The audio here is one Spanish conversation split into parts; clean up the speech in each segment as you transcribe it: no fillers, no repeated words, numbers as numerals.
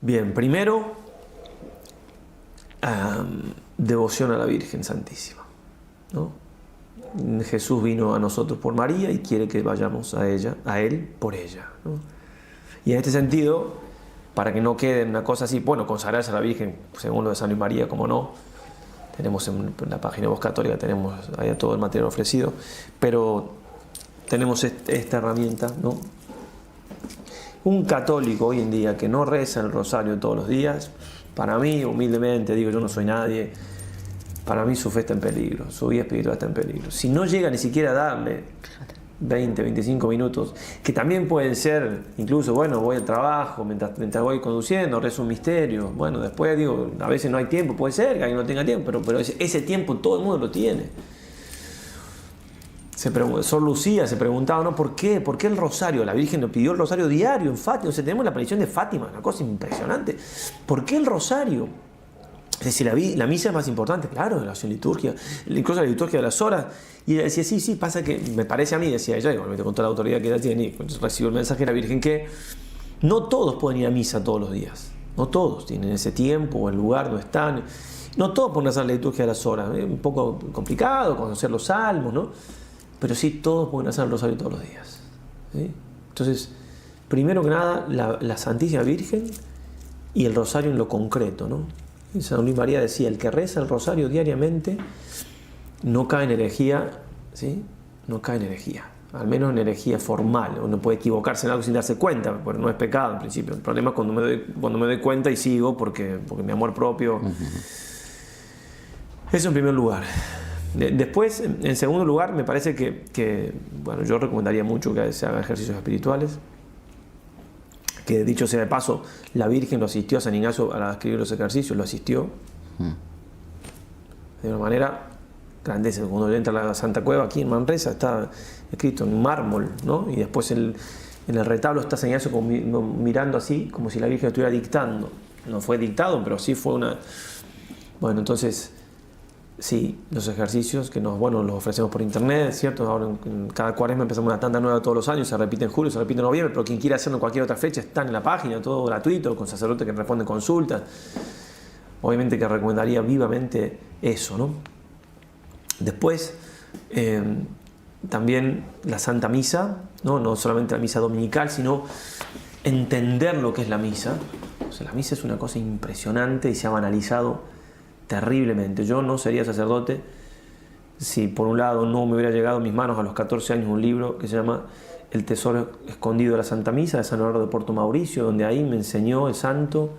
Bien, primero, devoción a la Virgen Santísima, ¿no? Jesús vino a nosotros por María y quiere que vayamos a Él por ella, ¿no? Y en este sentido, para que no quede una cosa así, bueno, consagrarse a la Virgen, según lo de San Luis María, como no, tenemos en la página de Voz Católica, tenemos ahí todo el material ofrecido, pero tenemos esta herramienta, ¿no? Un católico hoy en día que no reza el rosario todos los días, para mí, humildemente, digo, yo no soy nadie, para mí su fe está en peligro, su vida espiritual está en peligro. Si no llega ni siquiera a darle 20, 25 minutos, que también pueden ser, incluso, bueno, voy al trabajo, mientras voy conduciendo, rezo un misterio, bueno, después digo, a veces no hay tiempo, puede ser que alguien no tenga tiempo, pero ese tiempo todo el mundo lo tiene. Sor Lucía se preguntaba, ¿no? ¿Por qué el rosario? La Virgen nos pidió el rosario diario en Fátima. O sea, tenemos la aparición de Fátima, una cosa impresionante. ¿Por qué el rosario? Es decir, la misa es más importante, claro, la liturgia, incluso la liturgia de las horas. Y ella decía, sí, pasa que, me parece a mí, decía ella, y obviamente con toda la autoridad que ella tiene, y recibo el mensaje de la Virgen, que no todos pueden ir a misa todos los días. No todos tienen ese tiempo o el lugar donde están. No todos pueden hacer la liturgia de las horas. Es un poco complicado conocer los salmos, ¿no? Pero sí, todos pueden hacer el rosario todos los días, ¿sí? Entonces, primero que nada, la Santísima Virgen y el rosario en lo concreto, ¿no? Y San Luis María decía, el que reza el rosario diariamente no cae en herejía, ¿sí? No cae en herejía, al menos en herejía formal. Uno puede equivocarse en algo sin darse cuenta, porque no es pecado en principio. El problema es cuando me doy cuenta y sigo, porque mi amor propio... Eso en primer lugar. Después, en segundo lugar, me parece que bueno, yo recomendaría mucho que se hagan ejercicios espirituales, que dicho sea de paso, la Virgen lo asistió a San Ignacio a escribir los ejercicios, lo asistió de una manera grandeza. Cuando entra a la Santa Cueva aquí en Manresa está escrito en mármol, ¿no? Y después en el retablo está San Ignacio mirando así, como si la Virgen estuviera dictando. No fue dictado, pero sí fue una... Bueno, entonces... Sí, los ejercicios que los ofrecemos por internet, ¿cierto? Ahora en cada cuaresma empezamos una tanda nueva todos los años, se repite en julio, se repite en noviembre, pero quien quiera hacerlo en cualquier otra fecha está en la página, todo gratuito, con sacerdotes que responden consultas. Obviamente que recomendaría vivamente eso, ¿no? Después, también la Santa Misa, ¿no? No solamente la misa dominical, sino entender lo que es la misa. O sea, la misa es una cosa impresionante y se ha banalizado terriblemente. Yo no sería sacerdote si por un lado no me hubiera llegado a mis manos a los 14 años un libro que se llama El tesoro escondido de la Santa Misa de San Eduardo de Porto Mauricio, donde ahí me enseñó el santo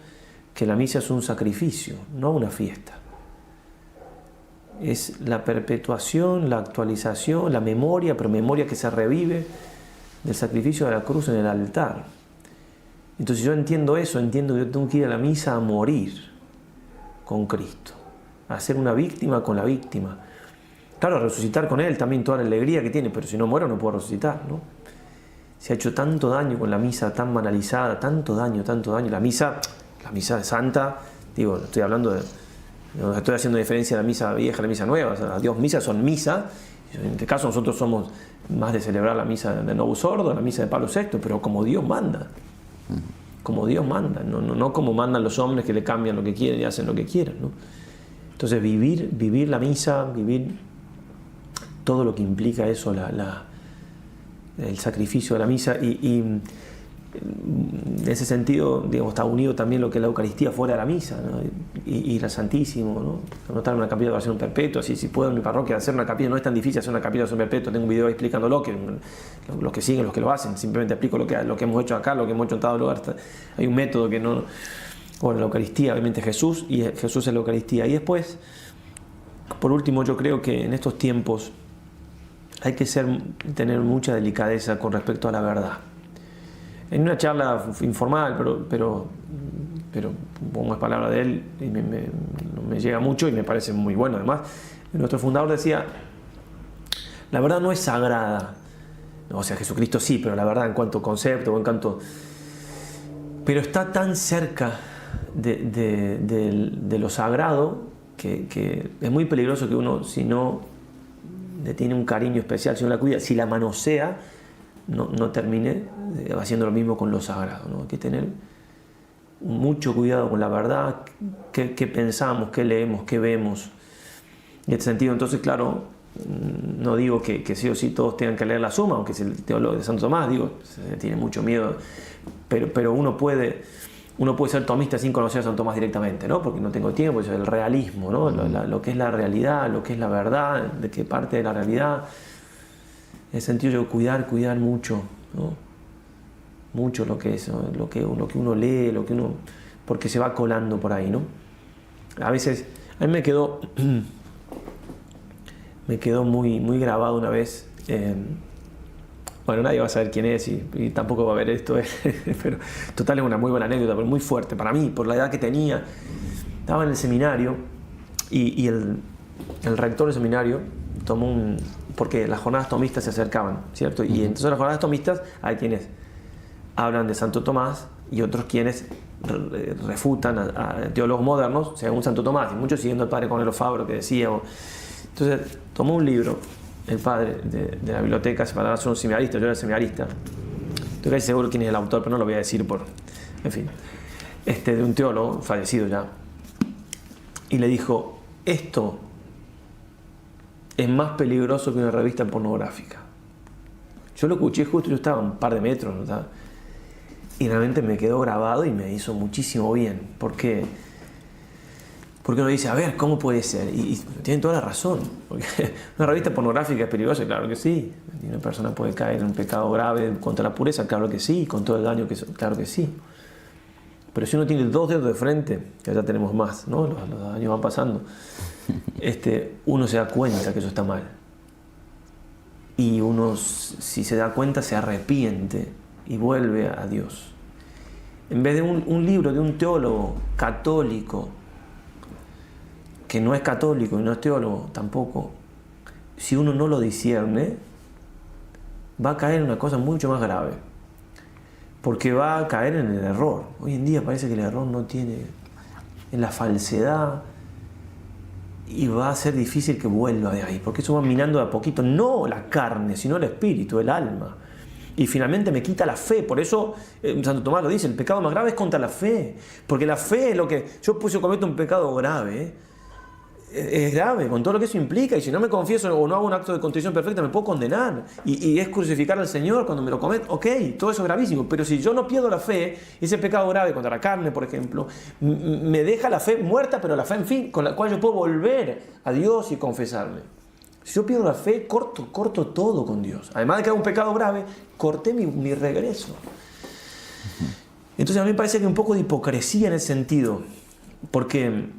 que la misa es un sacrificio, no una fiesta. Es la perpetuación, la actualización, la memoria, pero memoria que se revive del sacrificio de la cruz en el altar. Entonces yo entiendo eso, entiendo que yo tengo que ir a la misa a morir con Cristo, a ser una víctima con la víctima. Claro, a resucitar con Él también toda la alegría que tiene, pero si no muero no puedo resucitar, ¿no? Se ha hecho tanto daño con la misa tan banalizada, tanto daño. La misa santa, digo, estoy hablando no estoy haciendo diferencia de la misa vieja a la misa nueva, o sea, las dos misas son misa. En este caso nosotros somos más de celebrar la misa de Novus Ordo, la misa de Pablo VI, pero como Dios manda. Como Dios manda, no como mandan los hombres que le cambian lo que quieren y hacen lo que quieran, ¿no? Entonces vivir la misa, vivir todo lo que implica eso, el sacrificio de la misa y en ese sentido, digamos, está unido también lo que es la Eucaristía fuera de la misa, ¿no? Y al Santísimo, ¿no? Anotar una capilla de oración perpetua, si puedo en mi parroquia hacer una capilla, no es tan difícil hacer una capilla de oración perpetua, tengo un video ahí explicándolo, que los que siguen, los que lo hacen, simplemente explico lo que hemos hecho acá, lo que hemos hecho en tal lugar. Hay un método que no... Bueno, la Eucaristía, obviamente Jesús, y Jesús es la Eucaristía. Y después, por último, yo creo que en estos tiempos hay que tener mucha delicadeza con respecto a la verdad. En una charla informal, pero pongo las palabras de él y me llega mucho y me parece muy bueno. Además, nuestro fundador decía, la verdad no es sagrada. O sea, Jesucristo sí, pero la verdad en cuanto a concepto o en cuanto... Pero está tan cerca de lo sagrado que es muy peligroso que uno, si no le tiene un cariño especial, si no la cuida, si la manosea, no termine haciendo lo mismo con lo sagrado, ¿no? Hay que tener mucho cuidado con la verdad, qué pensamos, qué leemos, qué vemos. En este sentido, entonces, claro, no digo que sí o sí todos tengan que leer la Suma, aunque es el teólogo de Santo Tomás, digo, se tiene mucho miedo, pero uno puede ser tomista sin conocer a Santo Tomás directamente, ¿no? Porque no tengo tiempo, es el realismo, ¿no? Lo que es la realidad, lo que es la verdad, de qué parte de la realidad. En el sentido de cuidar mucho, ¿no? Mucho lo que es, ¿no? lo que uno lee, porque se va colando por ahí, ¿no? A veces, a mí me quedó muy, muy grabado una vez. Bueno, nadie va a saber quién es y tampoco va a ver esto, pero total es una muy buena anécdota, pero muy fuerte para mí, por la edad que tenía. Estaba en el seminario y el rector del seminario tomó porque las jornadas tomistas se acercaban, ¿cierto? Y entonces las jornadas tomistas hay quienes hablan de Santo Tomás y otros quienes refutan a teólogos modernos según Santo Tomás, y muchos siguiendo al padre Cornelio Fabro que decía. Entonces tomó un libro, el padre de la biblioteca, se para hacer un seminarista, yo era seminarista, estoy casi seguro quién es el autor, pero no lo voy a decir en fin, de un teólogo fallecido ya, y le dijo: esto es más peligroso que una revista pornográfica. Yo lo escuché justo, yo estaba a un par de metros, ¿no? Y realmente me quedó grabado y me hizo muchísimo bien, porque uno dice, a ver, ¿cómo puede ser? Y tienen toda la razón, porque una revista pornográfica es peligrosa, claro que sí. Y una persona puede caer en un pecado grave contra la pureza, claro que sí, con todo el daño claro que sí. Pero si uno tiene 2 dedos de frente, que ya tenemos más, ¿no? Los años van pasando, uno se da cuenta que eso está mal. Y uno, si se da cuenta, se arrepiente y vuelve a Dios. En vez de un libro de un teólogo católico, que no es católico y no es teólogo tampoco, si uno no lo discierne, va a caer en una cosa mucho más grave, porque va a caer en el error. Hoy en día parece que el error no tiene, en la falsedad, y va a ser difícil que vuelva de ahí, porque eso va minando de a poquito, no la carne, sino el espíritu, el alma, y finalmente me quita la fe. Por eso Santo Tomás lo dice, el pecado más grave es contra la fe, porque la fe es lo que yo cometo un pecado grave, es grave con todo lo que eso implica, y si no me confieso o no hago un acto de contrición perfecta me puedo condenar, y es crucificar al Señor cuando me lo cometo. Ok, todo eso es gravísimo, pero si yo no pierdo la fe, ese pecado grave contra la carne, por ejemplo, me deja la fe muerta, pero la fe, en fin, con la cual yo puedo volver a Dios y confesarle. Si yo pierdo la fe, corto todo con Dios. Además de que hago un pecado grave, corté mi regreso. Entonces a mí me parece que hay un poco de hipocresía en ese sentido, porque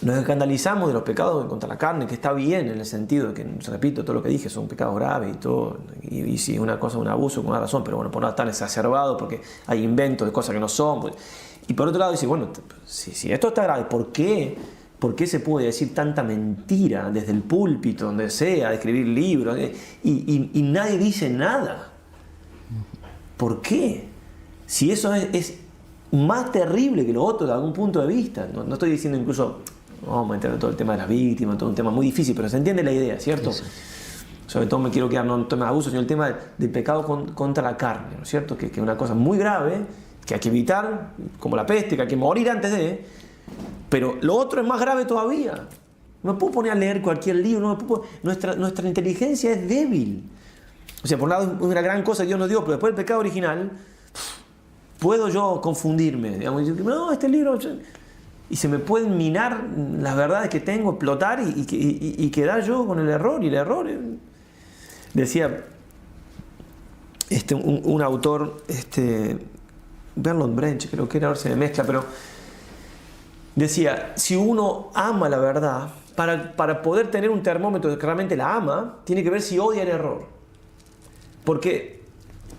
nos escandalizamos de los pecados contra la carne, que está bien en el sentido de que, repito, todo lo que dije son pecados graves y todo, y si es una cosa, un abuso, con una razón, pero bueno, por no estar exacerbado, porque hay inventos de cosas que no son. Pues. Y por otro lado dice, bueno, si esto está grave, ¿por qué se puede decir tanta mentira desde el púlpito, donde sea, de escribir libros, y nadie dice nada? ¿Por qué? Si eso es más terrible que lo otro de algún punto de vista. No estoy diciendo incluso, no vamos a entrar en todo el tema de las víctimas, todo un tema muy difícil, pero se entiende la idea, ¿cierto? Sí. Sobre todo me quiero quedar no en el tema de abuso, sino el tema del pecado contra la carne, ¿no es cierto? Que es una cosa muy grave, que hay que evitar, como la peste, que hay que morir antes de, pero lo otro es más grave todavía. No me puedo poner a leer cualquier libro, nuestra inteligencia es débil. O sea, por un lado es una gran cosa que Dios nos dio, pero después el pecado original, puedo yo confundirme, digamos, y decir, no, este libro... Y se me pueden minar las verdades que tengo, explotar y quedar yo con el error. Y el error, decía un autor, Bertolt Brecht, creo que era, ahora se me mezcla, pero decía, si uno ama la verdad, para poder tener un termómetro de que realmente la ama, tiene que ver si odia el error. Porque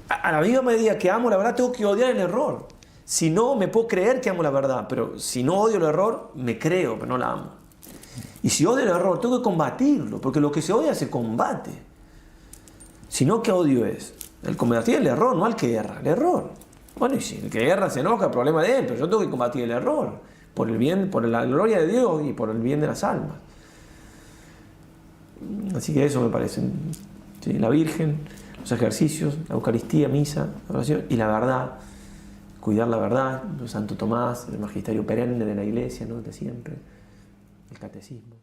a la misma medida que amo la verdad, tengo que odiar el error. Si no, me puedo creer que amo la verdad, pero si no odio el error, me creo, pero no la amo. Y si odio el error, tengo que combatirlo, porque lo que se odia se combate. Si no, ¿qué odio es? El combatir el error, no al que erra, el error. Bueno, y si el que erra se enoja, el problema de él, pero yo tengo que combatir el error, por el bien, por la gloria de Dios y por el bien de las almas. Así que eso me parece. ¿Sí? La Virgen, los ejercicios, la Eucaristía, misa, la oración y la verdad. cuidar la verdad, Santo Tomás, el magisterio perenne de la Iglesia, ¿no? De siempre, el catecismo.